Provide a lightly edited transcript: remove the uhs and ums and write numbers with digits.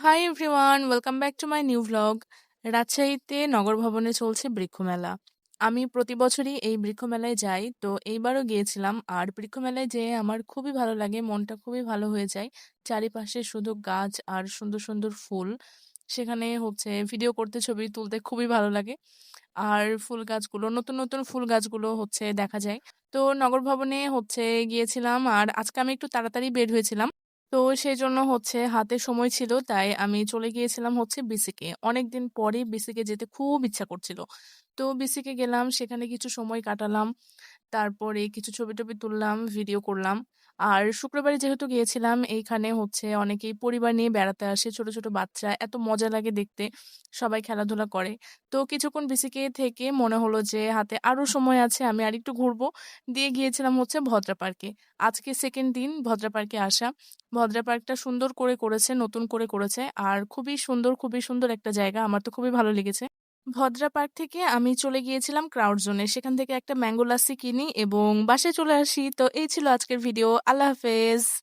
Hi everyone, welcome back to my new vlog. রাজশাহীতে নগর ভবনে চলছে বৃক্ষমেলা। আমি প্রতি বছরই এই বৃক্ষমেলায় যাই, তো এইবারও গিয়েছিলাম। আর বৃক্ষমেলায় যেয়ে আমার খুবই ভালো লাগে, মনটা খুবই ভালো হয়ে যায়। চারিপাশে শুধু গাছ আর সুন্দর সুন্দর ফুল। সেখানে ভিডিও করতে, ছবি তুলতে খুবই ভালো লাগে। আর ফুল গাছগুলো, নতুন নতুন ফুল গাছগুলো দেখা যায়। তো নগর ভবনে গিয়েছিলাম, আর আজকে আমি একটু তাড়াতাড়ি বের হয়েছিলাম। তো সেজন্য হাতে সময় ছিল, তাই আমি চলে গিয়েছিলাম বিসিকে। অনেকদিন পরে বিসিকে যেতে খুব ইচ্ছা করছিল। তো বিসিকে গেলাম, সেখানে কিছু সময় কাটালাম। তারপরে কিছু ছবি-টবি তুললাম, ভিডিও করলাম। আর শুক্রবারে যেহেতু গিয়েছিলাম, এইখানে অনেকেই পরিবার নিয়ে বেড়াতে আসে, ছোট, ছোট বাচ্চা। এত মজা লাগে দেখতে। সবাই খেলাধুলা করে। তো কিছুক্ষণ বিসিকে থেকে মনে হলো যে হাতে আরো সময় আছে, আমি আরেকটু ঘুরবো। দিয়ে গিয়েছিলাম ভদ্রা পার্কে। আজকে 2nd দিন ভদ্রা পার্কে আসা। ভদ্রা পার্কটা সুন্দর করে করেছে, নতুন করে করেছে। আর খুবই সুন্দর একটা জায়গা। আমার তো খুবই ভালো লেগেছে। ভদ্রা পার্ক থেকে আমি চলে গিয়েছিলাম ক্রাউড জোনে। সেখান থেকে একটা ম্যাঙ্গো লাস্সি কিনি এবং বাসায় চলে আসি। তো এই ছিল আজকের ভিডিও। আল্লাহ হাফেজ।